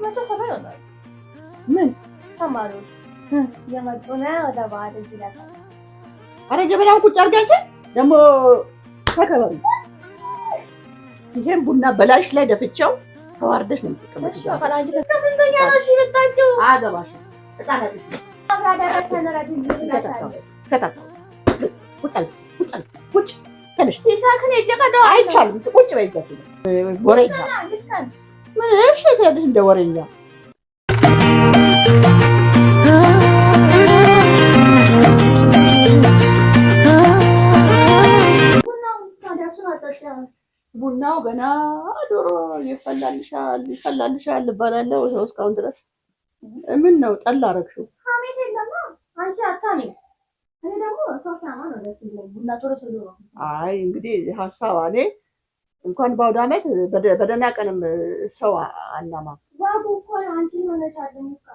መቶ ሰባ ይሆናል። ምን ተማሪዎች የመጡ ነው ወደ በዓል እዚህ ላይ አረ ጀበናውን ቁጭ አድርጋችሁ ደግሞ ተከበሩ። ይሄን ቡና በላሽ ላይ ደፍቼው ተዋርደሽ ነው የምትቀመጪው። እሺ ፈላንጂ ከስንተኛ ነው? እሺ መጣችሁ አገባሽ ተጣላችሁ አብራደረሰን ረድልኝ ይላታል። ሸታታው ቁጭ አልኩ ቁጭ አልኩ ቁጭ ተነሽ ሲሳክን እየቀዳው አይቻልም። ቁጭ በይዛችሁ ወሬኛ እሺ ትሄድሽ እንደ ወሬኛ ቡናው ገና ዶሮ ይፈላልሻል እባላለሁ። ይኸው እስካሁን ድረስ ምን ነው ጠላ አደረግሽው? ሀሜት የለማ አንቺ አታኔ እኔ ደግሞ ሰው ሳማ ነው ደስ ይለኝ ቡና ቶሎ ቶሎ ነው። አይ እንግዲህ ሀሳብ አለ እንኳን በአውደ ዓመት በደህና ቀንም ሰው አናማ ዋጉ እኮ አንቺ ሆነሻል ሙካ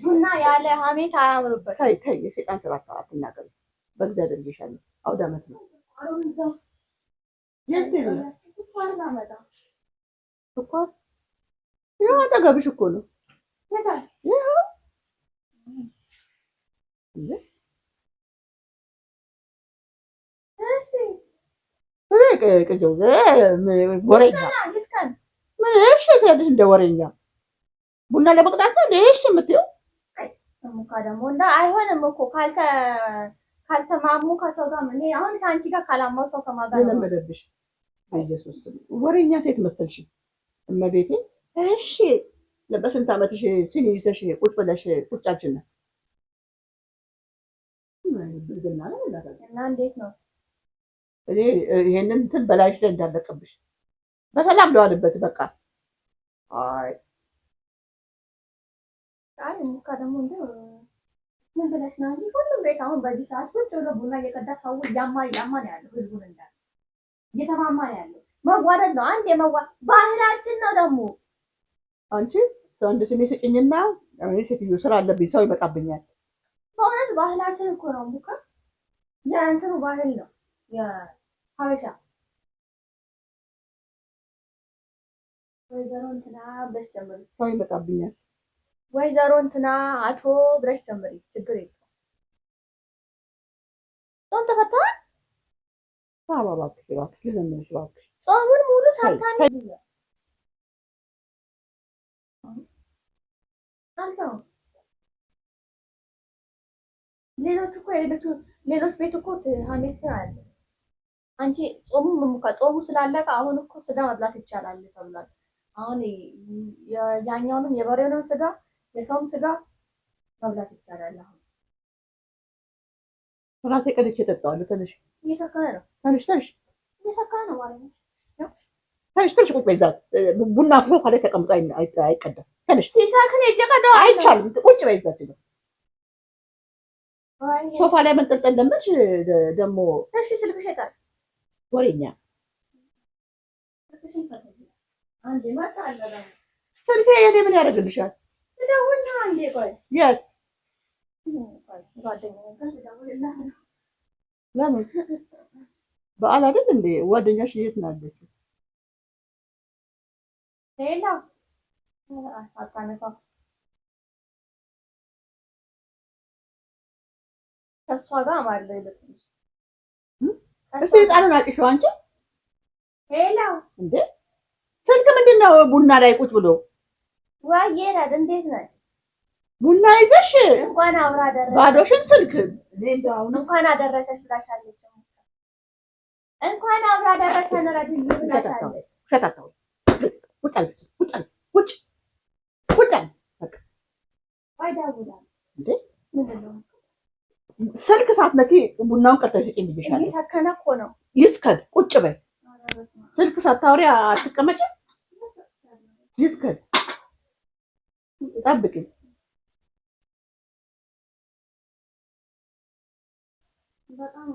ቡና ያለ ሀሜት አያምርበት። ተይ የሰይጣን ስራ አትናገሪ። በእግዚአብሔር ይሻል አውደ ዓመት ነው። ስኳር ያው አጠገብሽ እኮ ነው። ወሬኛ እንደ ወሬኛ ቡና ለመቅዳት ነው እሺ የምትይው? ሙካ ደግሞ እንደ አይሆንም እኮ ካልተማሙ ከሰው ጋር እኔ አሁን ከአንቺ ጋር ካላማው ሰው ከማጋ ነው ለመደብሽ። ኢየሱስ ወሬኛ ሴት መሰልሽ እመቤቴ። እሺ በስንት ዓመትሽ ሲኒ ይዘሽ ቁጭ ብለሽ ቁጭ አልሽና እና እንዴት ነው እኔ ይሄንን እንትን በላይሽ ላይ እንዳለቀብሽ በሰላም ለዋልበት በቃ። አይ ሙካ ደግሞ እንደው ምን ብለሽ ነው እንጂ ሁሉም ቤት አሁን በዚህ ሰዓት ቁጭ ብሎ ቡና እየቀዳ ሰው ያማ ነው ያለው። ህዝቡን እንዳለ እየተማማ ነው ያለው። መዋደድ ነው አንድ ባህላችን ነው ደግሞ። አንቺ አንድ ስኒ ስጭኝና እኔ ሴትዮ ስራ አለብኝ ሰው ይመጣብኛል። በእውነት ባህላችን እኮ ነው ሙካ የእንትኑ ባህል ነው የሀበሻ። ወይዘሮ እንትና ብለሽ ጀምሪ ሰው ይመጣብኛል። ወይዘሮ እንትና አቶ ብለሽ ጀምሪ ችግር የለም። ጾም ተፈቷል? እባክሽ ልለምንሽ እባክሽ ጾሙን ሙሉ ሳታኒ ሌሎች ቤት እኮ ሀሜት አለ። አንቺ ጾሙ ስላለቀ አሁን እኮ ስጋ መብላት ይቻላል ተብሏል። አሁን ያኛውንም የበሬውንም ስጋ የሰውም ስጋ መብላት ይቻላል። አሁን ራሴ ቀድቼ እጠጣዋለሁ። ትንሽ እየሰከረ ነው። ትንሽ እየሰከረ ነው ማለት ነው። ትንሽ ቁጭ በይ። እዛ ቡና ሶፋ ላይ ተቀምጦ አይቀዳም። ትንሽ ሲሳክን እየቀዳው አይቻልም። ቁጭ በይ። እዛች ነው ሶፋ ላይ መንጠልጠል ለምንሽ ደግሞ። እሺ ስልክሽ የታል? ወሬኛ አንዴ ማታ አለ ስልኬ የኔ ምን ያደርግልሻል? ደውልና አንዴ ቆይ የት ለምን በዓል አይደል እንዴ? ጓደኛሽ የት ነው ያለችው? ሄላ አታነሳው። ከእሷ ጋር ማለት ነው። እስቲ ጣሉን አጭሽው አንቺ። ሄላ እንዴ ስልክ ምንድን ነው? ቡና ላይ ቁጭ ብሎ ወይ ረድ እንዴት ነሽ? ቡና ይዘሽ እንኳን አብራ ደረሰሽ። ባዶሽን ስልክ እንኳን አደረሰሽ ብላሻለች። እንኳን አብራ ደረሰን ረድልኝ ብላሻለች። ሸታታው ቁጭ አልኩ ቁጭ በቃ ወይ ደውላ እንዴ ስልክ ሳትነኪ ቡናውን ቀርተሽ ስጪኝ ብዬሻለሁ። እየሰከነ እኮ ነው። ይስከን ቁጭ በይ። ስልክ ሳታወሪ አትቀመጪ። ይስከን ጠብቂ። በጣም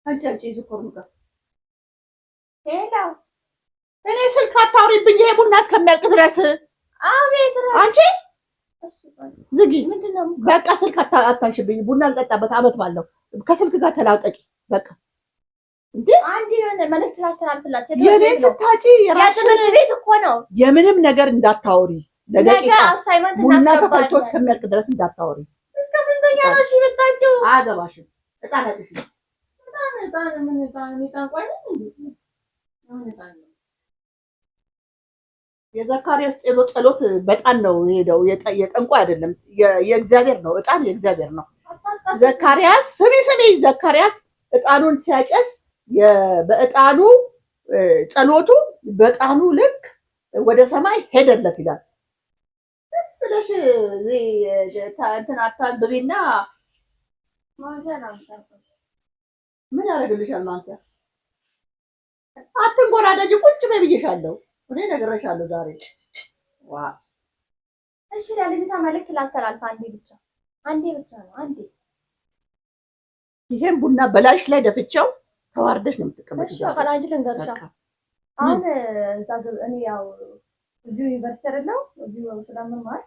አንቺ ዝኮር ነው ሄሎ እኔ ስልክ አታውሪብኝ፣ ይሄ ቡና እስከሚያልቅ ድረስ። አቤት አንቺ ዝጊ። በቃ ስልክ አታንሽብኝ። ቡና ልጠጣበት አመት ባለው ከስልክ ጋር ተላቀቂ በቃ። እንዴ አንድ የሆነ መልዕክት ላስተላልፍላት። የኔን ስታጪ የራስሽን ቤት እኮ ነው። የምንም ነገር እንዳታወሪ ለደቂቃ ቡና ተፈልቶ እስከሚያልቅ ድረስ እንዳታወሪ። እስከ ስንተኛ ነው እሺ የመጣችው? አያገባሽም። እጣን አጥፊ የዘካርያስ ጸሎት በጣን ነው የሄደው። የጠንቋ አይደለም፣ የእግዚአብሔር ነው። እጣን የእግዚአብሔር ነው። ዘካርያስ ስሚ፣ ዘካርያስ እጣኑን ሲያጨስ በእጣኑ ጸሎቱ በእጣኑ ልክ ወደ ሰማይ ሄደለት ይላል። ስለሽ እንትን አታንብቢና ምን ያደርግልሻል? ማንኪያ አትንጎራደጂ፣ ቁጭ በይ ብዬሻለሁ። እኔ ነግሬሻለሁ ዛሬ። እሺ ለልጅቷ መልዕክት ላስተላልፍ። አንዴ ብቻ ነው። አንዴ ይሄን ቡና በላይሽ ላይ ደፍቼው ተዋርደሽ ነው የምትቀመጪው። እሺ አካላጅ ልንገርሻ። አሁን እኔ ያው እዚሁ ዩኒቨርሲቲ አይደለም እዚሁ ስለምማር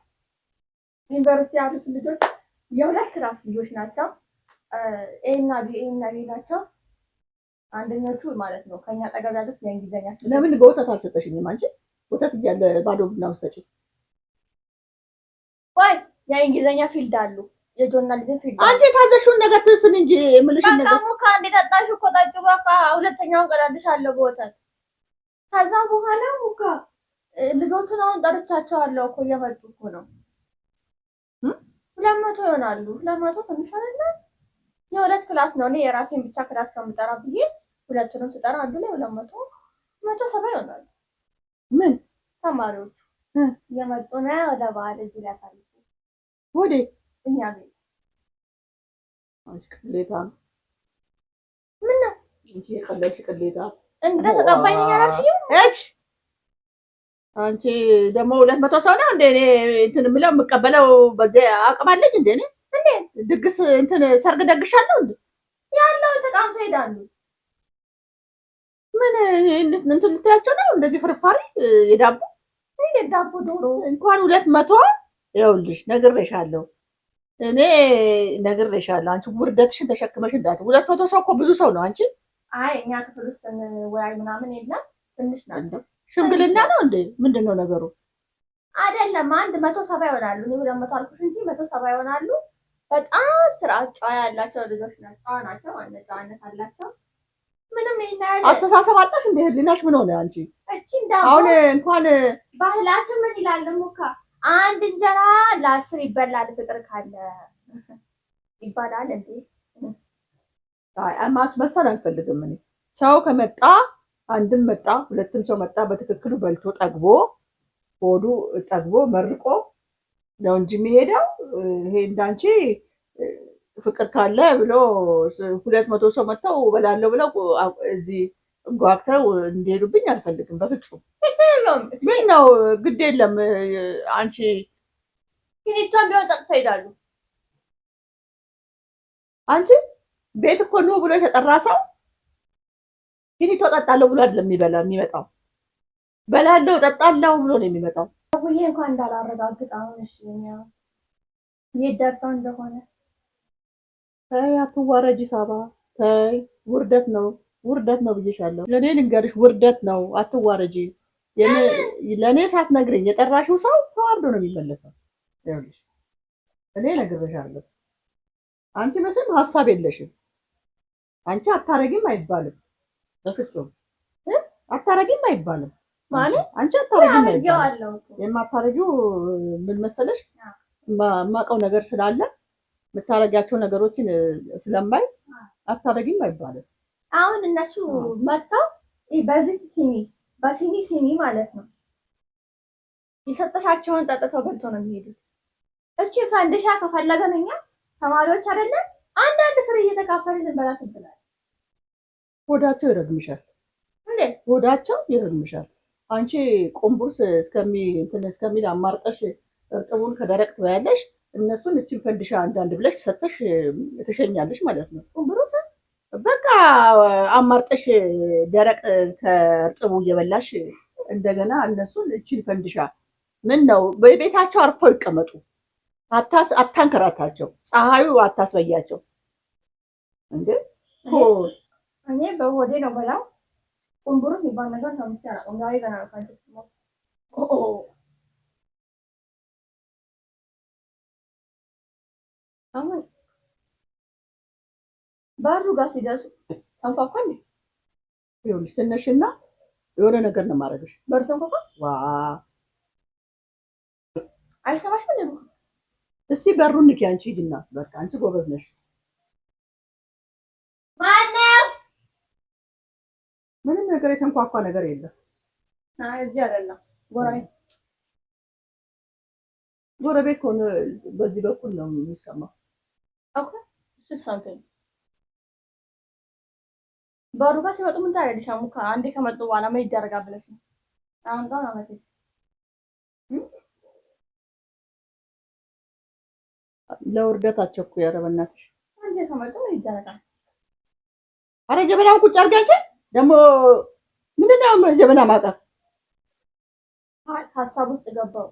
ዩኒቨርሲቲ ያሉት ልጆች የሁለት ክላስ ልጆች ናቸው። ኤ እና ቢ ናቸው። አንደኞቹ ማለት ነው ከኛ አጠገብ ያሉት የእንግሊዘኛ። ለምን በወተት አልሰጠሽኝም አንቺ? ወተት እያለ ባዶ ቡና ሰጪ። ወይ የእንግሊዘኛ ፊልድ አሉ፣ የጆርናሊዝም ፊልድ። አንቺ የታዘሽውን ነገር ትስሚ እንጂ የምልሽን ነገር በቃ ሙካ እንደ ጠጣሽ እኮ ጠጪ። በቃ ሁለተኛውን ቀዳልሻለሁ በወተት። ከዛ በኋላ ሙካ ልጆቹን አሁን ጠርቻቸዋለሁ እኮ እየመጡ እኮ ነው። 200 ይሆናሉ። 200 ትንሽ አይደለም? የሁለት ክላስ ነው። እኔ የራሴን ብቻ ክላስ ከምጠራ ብዬ ሁለቱንም ስጠራ አንድ ላይ 170 ይሆናሉ። ምን ተማሪዎች እየመጡ ነው ወደ በዓል እዚህ ላይ ያሳልፉ። ወዴ? እኛ ቤት። አንቺ ቅሌታ ምን ነው እንጂ የቀለድሽ ቅሌታ። እንደ ተቀባይ ነኝ አላልሽኝም? እሺ አንቺ ደግሞ 200 ሰው ነው እንዴ? እኔ እንትን የምለው የምቀበለው በዚህ አቅም አለኝ እንዴ? እኔ እንዴ ድግስ እንትን ሰርግ ደግሻለሁ እንዴ? ያለው ተቃምሶ ይሄዳሉ። ምን እንትን ልታያቸው ነው እንደዚህ ፍርፋሪ የዳቦ ዳቦ ዶሮ እንኳን 200 ይኸውልሽ፣ ነግሬሻለሁ። እኔ ነግሬሻለሁ። አንቺ ውርደትሽን ተሸክመሽ እንዳት 200 ሰው እኮ ብዙ ሰው ነው። አንቺ አይ እኛ ክፍል ውስጥ ወይ ምናምን የለም ትንሽ ናቸው። ሽምግልና ነው እንዴ? ምንድነው ነገሩ? አይደለም 170 ይሆናሉ። እኔ 200 አልኩሽ እንጂ 170 ይሆናሉ። በጣም ስርዓት ጨዋ ያላቸው ልጆች ናቸው። ጨዋ ናቸው፣ ጨዋነት አላቸው። ምንም ይናል አስተሳሰብ አጣሽ እንዴ? ህሊናሽ ምን ሆነ አንቺ? እቺ እንዳው አሁን እንኳን ባህላችን ምን ይላል ሙካ አንድ እንጀራ ለ10 ይበላል ፍቅር ካለ ይባላል እንዴ? አይ ማስመሰል አልፈልግም እኔ። ሰው ከመጣ አንድም መጣ ሁለትም ሰው መጣ በትክክሉ በልቶ ጠግቦ ሆዱ ጠግቦ መርቆ ነው እንጂ የሚሄደው። ይሄ እንዳንቺ ፍቅር ካለ ብሎ 200 ሰው መጥተው በላለው ብለው እዚህ ጓግተው እንዲሄዱብኝ አልፈልግም በፍጹም። ምን ነው ግድ የለም አንቺ ኪኒቷን ቢሆን ጠጥተው ይሄዳሉ። አንቺ ቤት እኮ ነው ብሎ የተጠራ ሰው ኪኒቶ ጠጣለሁ ብሎ አይደለም የሚመጣው። በላለው ጠጣለሁ ብሎ ነው የሚመጣው። አቡዬ እንኳን እንዳላረጋግጥ አሁን እሺ የት ደርሰው እንደሆነ ተይ አትዋረጂ ሳባ ተይ። ውርደት ነው ብዬሻለሁ። ለኔ ልንገርሽ ውርደት ነው። አትዋረጂ። ለኔ ሳትነግረኝ የጠራሽው ሰው ተዋርዶ ነው የሚመለሰው። ይኸውልሽ እኔ ነግሬሻለሁ። አንቺ መስል ሀሳብ የለሽም። አንቺ አታረጊም አይባልም። በፍጹም አታረጊም አይባልም ማለት አንቺ አታረጊም አይባልም። የማታረጊው ምን መሰለሽ? የማውቀው ነገር ስላለ የምታረጊያቸው ነገሮችን ስለማይ አታረጊም አይባልም። አሁን እነሱ መጥተው በዚህ ሲኒ ማለት ነው የሰጠሻቸውን ጠጥተው በልተው ነው የሚሄዱት። እቺ ፈንድሻ ከፈለገን እኛ ተማሪዎች አይደለም አንዳንድ ፍሬ እየተካፈልን እንበላት እንችላለን። ሆዳቸው ይረግምሻል እንዴ? ሆዳቸው ይረግምሻል። አንቺ ቁምቡርስ እስከሚል አማርጠሽ እርጥቡን ከደረቅ ትበያለሽ። እነሱን እቺን ፈንድሻ አንዳንድ ብለሽ ሰተሽ ተሸኛለሽ ማለት ነው። ቁምቡርስ በቃ አማርጠሽ ደረቅ ከእርጥቡ እየበላሽ እንደገና እነሱን እቺን ፈንድሻ ምን ነው በቤታቸው አርፈው ይቀመጡ። አታንከራታቸው። ፀሐዩ አታስበያቸው እንዴ። እኔ በሆዴ ነው በላው። ቁምቡሩ የሚባል ነገር ነው የምትሰራው። ዛሬ ገና ነው አሁን በሩ ጋር ሲደርሱ ተንኳኳ እንዴ? ይኸውልሽ ስነሽና የሆነ ነገር ነው የማደርግሽ። በሩ ተንኳኳ። ዋ አይሰማሽም እንዴ? እስቲ በሩን ንኪ አንቺ ሂጂና። በቃ አንቺ ጎበዝ ነሽ። ማነው? ምንም ነገር የተንኳኳ ነገር የለም። አይ እዚህ አይደለም። ጎረቤት ሆነ በዚህ በኩል ነው የሚሰማው። ኦኬ እሱ ሰምተኝ በሩ ጋር ሲመጡ ምን ታያለሽ? አሙካ አንዴ ከመጡ በኋላ ምን ይደረጋል ብለሽ ነው? አሁን ጋር አመት ለውርደታቸው እኮ ኧረ በእናትሽ አንዴ ከመጡ ምን ይደረጋል? አረ ጀበናውን ቁጭ አድርጊ። ደግሞ ምንድን ነው ጀበና ማጠፍ? ሀሳብ ውስጥ ገባው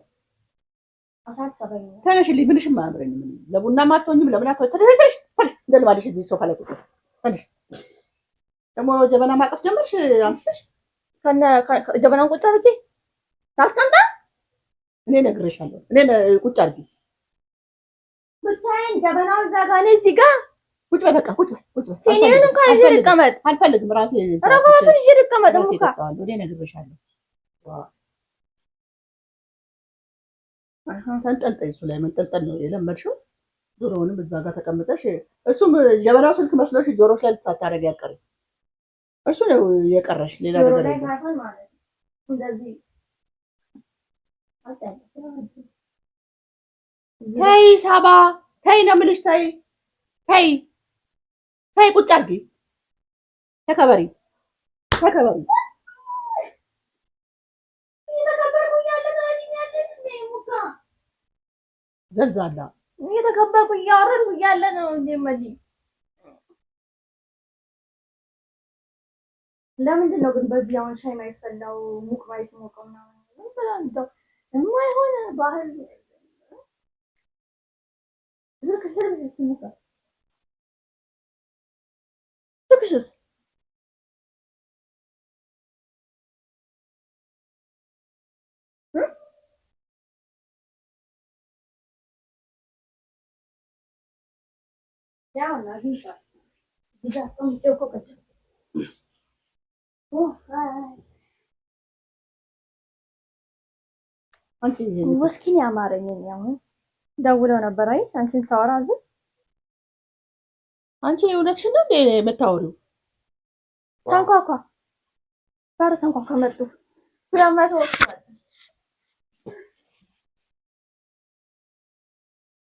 አሳሰበኝ። ተነሽልኝ፣ ምንሽም አያምረኝም። ለቡናም አትሆኝም ለምን አትሆኝ? እንደልማድሽ እዚህ ሶፋ ላይ ቁጭ ተነሽ። ደግሞ ጀበና ማጠፍ ጀመርሽ አንስተሽ? ከነ ጀበናውን ቁጭ አድርጊ ታስቀምጣ። እኔ እነግርሻለሁ። እኔ ቁጭ አድርጊ ብቻዬን ጀበናው እዛ ጋር እኔ እዚህ ጋር ቁጭ በይ። በቃ ቁጭ በይ። ሲኒውን እንኳን ይዤ ልቀመጥ አልፈልግም። ራሴ ረጋቱን ይዤ ልቀመጥ ሙካ እኔ እነግርሻለሁ። ተንጠልጠይ። እሱ ላይ መንጠልጠል ነው የለመድሽው። ጆሮውንም እዛ ጋር ተቀምጠሽ እሱም ጀበናው ስልክ መስሎሽ ጆሮሽ ላይ ልታታረጊ ያቀረ እሱ ነው የቀረሽ። ሌላ ነገር የለም። ተይ ሳባ ተይ ነው የምልሽ። ተይ ተይ ተይ፣ ቁጭ አድርጊ። ተከበሪ ተከበሪ። ዘልዛላ እየተከበርኩ እያወረድኩ እያለ ነው እንዴ? ለምንድን ነው ግን በዚህ አሁን ሻይ ማይፈላው? ሙቅ ማይሞቀው ምናምን የማይሆን ባህል ትክስስ ያው ነው ይሻ ይዛም ይጨቆቀች አንቺ ወስኪን ያማረኝ ነው። ደውለው ነበር። አይ አንቺን ሳወራ ዝም አንቺ እውነትሽን ነው እንዴ የምታወሪው? ተንኳኳ በር ተንኳኳ መጡ። ያማተው